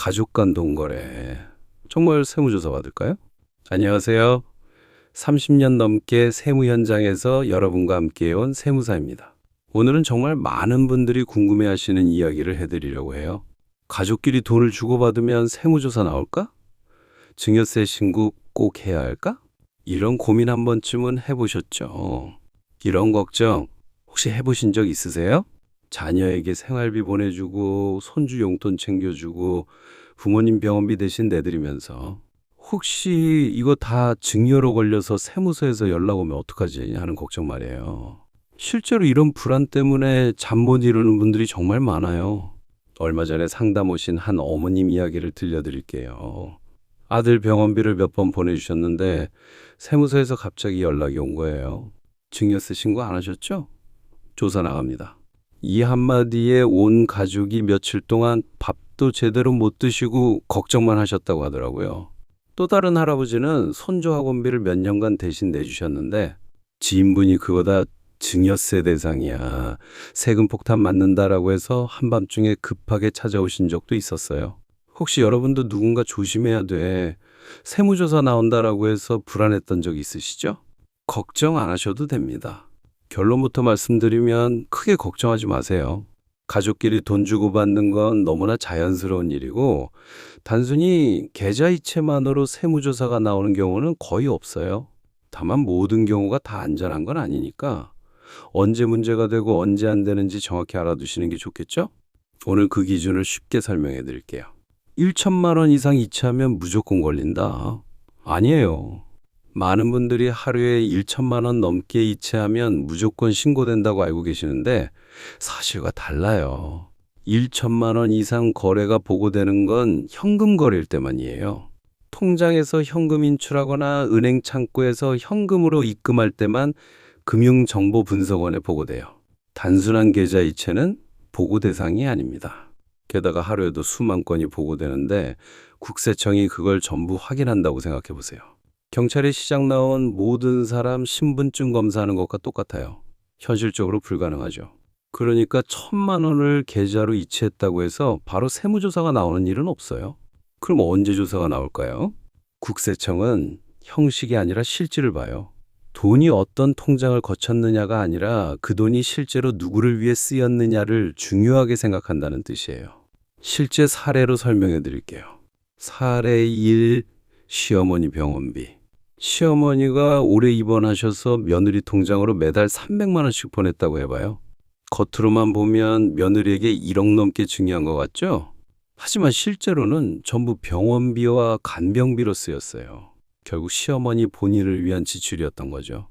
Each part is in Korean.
가족 간 동거래. 정말 세무조사 받을까요? 안녕하세요. 30년 넘게 세무 현장에서 여러분과 함께해온 세무사입니다. 오늘은 정말 많은 분들이 궁금해하시는 이야기를 해드리려고 해요. 가족끼리 돈을 주고받으면 세무조사 나올까? 증여세 신고 꼭 해야 할까? 이런 고민 한 번쯤은 해보셨죠? 이런 걱정 혹시 해보신 적 있으세요? 자녀에게 생활비 보내주고 손주 용돈 챙겨주고 부모님 병원비 대신 내드리면서 혹시 이거 다 증여로 걸려서 세무서에서 연락 오면 어떡하지 하는 걱정 말이에요. 실제로 이런 불안 때문에 잠 못 이루는 분들이 정말 많아요. 얼마 전에 상담 오신 한 어머님 이야기를 들려드릴게요. 아들 병원비를 몇 번 보내주셨는데 세무서에서 갑자기 연락이 온 거예요. 증여세 신고 안 하셨죠? 조사 나갑니다. 이 한마디에 온 가족이 며칠 동안 밥도 제대로 못 드시고 걱정만 하셨다고 하더라고요. 또 다른 할아버지는 손주 학원비를 몇 년간 대신 내주셨는데 지인분이 그거 다 증여세 대상이야. 세금 폭탄 맞는다라고 해서 한밤중에 급하게 찾아오신 적도 있었어요. 혹시 여러분도 누군가 조심해야 돼. 세무조사 나온다라고 해서 불안했던 적 있으시죠? 걱정 안 하셔도 됩니다. 결론부터 말씀드리면 크게 걱정하지 마세요. 가족끼리 돈 주고받는 건 너무나 자연스러운 일이고 단순히 계좌이체만으로 세무조사가 나오는 경우는 거의 없어요. 다만 모든 경우가 다 안전한 건 아니니까 언제 문제가 되고 언제 안 되는지 정확히 알아두시는 게 좋겠죠? 오늘 그 기준을 쉽게 설명해 드릴게요. 1천만 원 이상 이체하면 무조건 걸린다. 아니에요. 많은 분들이 하루에 1천만 원 넘게 이체하면 무조건 신고된다고 알고 계시는데 사실과 달라요. 1천만 원 이상 거래가 보고되는 건 현금 거래일 때만이에요. 통장에서 현금 인출하거나 은행 창구에서 현금으로 입금할 때만 금융정보분석원에 보고돼요. 단순한 계좌 이체는 보고 대상이 아닙니다. 게다가 하루에도 수만 건이 보고되는데 국세청이 그걸 전부 확인한다고 생각해 보세요. 경찰이 시장 나온 모든 사람 신분증 검사하는 것과 똑같아요. 현실적으로 불가능하죠. 그러니까 1천만 원을 계좌로 이체했다고 해서 바로 세무조사가 나오는 일은 없어요. 그럼 언제 조사가 나올까요? 국세청은 형식이 아니라 실질을 봐요. 돈이 어떤 통장을 거쳤느냐가 아니라 그 돈이 실제로 누구를 위해 쓰였느냐를 중요하게 생각한다는 뜻이에요. 실제 사례로 설명해 드릴게요. 사례 1, 시어머니 병원비. 시어머니가 오래 입원하셔서 며느리 통장으로 매달 300만 원씩 보냈다고 해봐요. 겉으로만 보면 며느리에게 1억 넘게 증여한 것 같죠? 하지만 실제로는 전부 병원비와 간병비로 쓰였어요. 결국 시어머니 본인을 위한 지출이었던 거죠.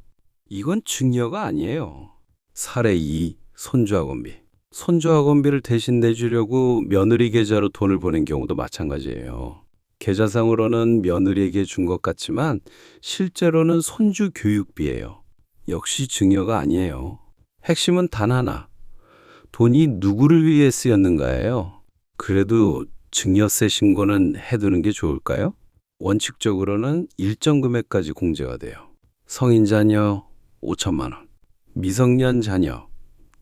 이건 증여가 아니에요. 사례 2, 손주학원비. 손주학원비를 대신 내주려고 며느리 계좌로 돈을 보낸 경우도 마찬가지예요. 계좌상으로는 며느리에게 준 것 같지만 실제로는 손주 교육비예요. 역시 증여가 아니에요. 핵심은 단 하나. 돈이 누구를 위해 쓰였는가예요. 그래도 증여세 신고는 해두는 게 좋을까요? 원칙적으로는 일정 금액까지 공제가 돼요. 성인 자녀 5천만 원, 미성년 자녀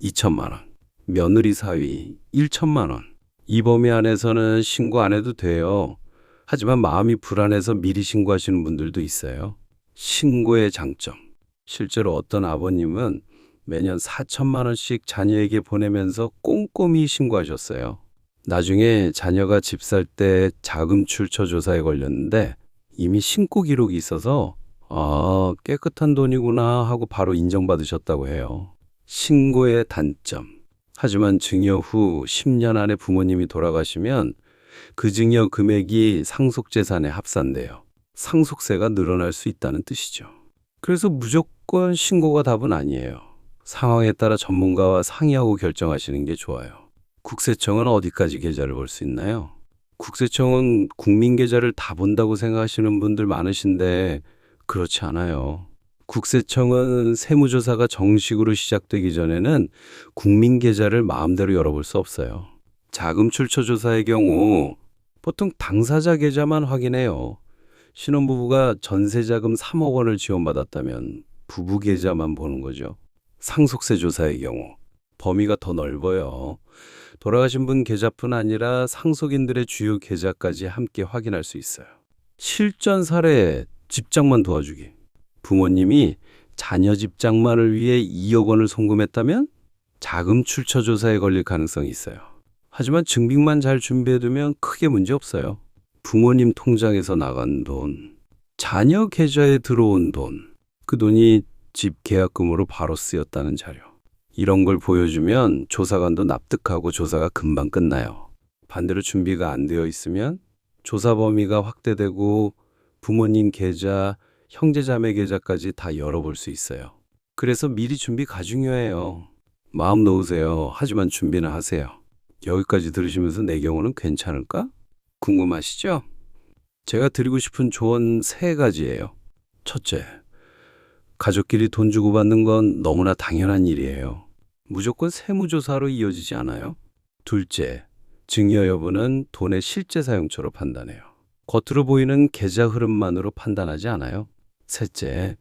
2천만 원, 며느리 사위 1천만 원. 이 범위 안에서는 신고 안 해도 돼요. 하지만 마음이 불안해서 미리 신고하시는 분들도 있어요. 신고의 장점. 실제로 어떤 아버님은 매년 4천만 원씩 자녀에게 보내면서 꼼꼼히 신고하셨어요. 나중에 자녀가 집 살 때 자금 출처 조사에 걸렸는데 이미 신고 기록이 있어서 깨끗한 돈이구나 하고 바로 인정받으셨다고 해요. 신고의 단점. 하지만 증여 후 10년 안에 부모님이 돌아가시면 그 증여 금액이 상속재산에 합산돼요. 상속세가 늘어날 수 있다는 뜻이죠. 그래서 무조건 신고가 답은 아니에요. 상황에 따라 전문가와 상의하고 결정하시는 게 좋아요. 국세청은 어디까지 계좌를 볼 수 있나요? 국세청은 국민 계좌를 다 본다고 생각하시는 분들 많으신데 그렇지 않아요. 국세청은 세무조사가 정식으로 시작되기 전에는 국민 계좌를 마음대로 열어볼 수 없어요. 자금 출처 조사의 경우 보통 당사자 계좌만 확인해요. 신혼부부가 전세자금 3억 원을 지원받았다면 부부 계좌만 보는 거죠. 상속세 조사의 경우 범위가 더 넓어요. 돌아가신 분 계좌뿐 아니라 상속인들의 주요 계좌까지 함께 확인할 수 있어요. 실전 사례 집장만 도와주기. 부모님이 자녀 집장만을 위해 2억 원을 송금했다면 자금 출처 조사에 걸릴 가능성이 있어요. 하지만 증빙만 잘 준비해두면 크게 문제 없어요. 부모님 통장에서 나간 돈, 자녀 계좌에 들어온 돈, 그 돈이 집 계약금으로 바로 쓰였다는 자료. 이런 걸 보여주면 조사관도 납득하고 조사가 금방 끝나요. 반대로 준비가 안 되어 있으면 조사 범위가 확대되고 부모님 계좌, 형제자매 계좌까지 다 열어볼 수 있어요. 그래서 미리 준비가 중요해요. 마음 놓으세요. 하지만 준비는 하세요. 여기까지 들으시면서 내 경우는 괜찮을까? 궁금하시죠? 제가 드리고 싶은 조언 3가지예요. 첫째, 가족끼리 돈 주고받는 건 너무나 당연한 일이에요. 무조건 세무조사로 이어지지 않아요. 둘째, 증여 여부는 돈의 실제 사용처로 판단해요. 겉으로 보이는 계좌 흐름만으로 판단하지 않아요. 셋째,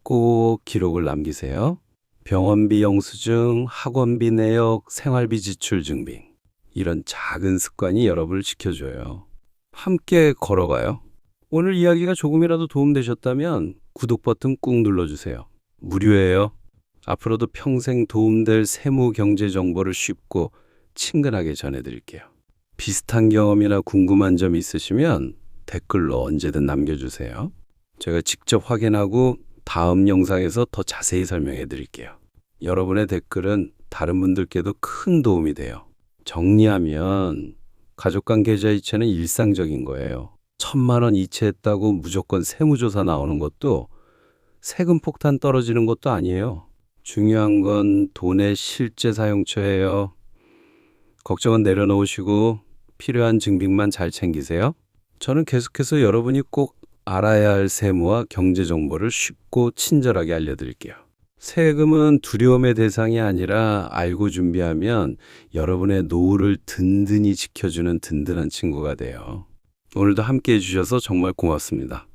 꼭 기록을 남기세요. 병원비 영수증, 학원비 내역, 생활비 지출 증빙. 이런 작은 습관이 여러분을 지켜줘요. 함께 걸어가요. 오늘 이야기가 조금이라도 도움되셨다면 구독 버튼 꾹 눌러주세요. 무료예요. 앞으로도 평생 도움될 세무 경제 정보를 쉽고 친근하게 전해드릴게요. 비슷한 경험이나 궁금한 점 있으시면 댓글로 언제든 남겨주세요. 제가 직접 확인하고 다음 영상에서 더 자세히 설명해 드릴게요. 여러분의 댓글은 다른 분들께도 큰 도움이 돼요. 정리하면 가족 간 계좌 이체는 일상적인 거예요. 1,000만 원 이체했다고 무조건 세무조사 나오는 것도 세금 폭탄 떨어지는 것도 아니에요. 중요한 건 돈의 실제 사용처예요. 걱정은 내려놓으시고 필요한 증빙만 잘 챙기세요. 저는 계속해서 여러분이 꼭 알아야 할 세무와 경제 정보를 쉽고 친절하게 알려드릴게요. 세금은 두려움의 대상이 아니라 알고 준비하면 여러분의 노후를 든든히 지켜주는 든든한 친구가 돼요. 오늘도 함께 해주셔서 정말 고맙습니다.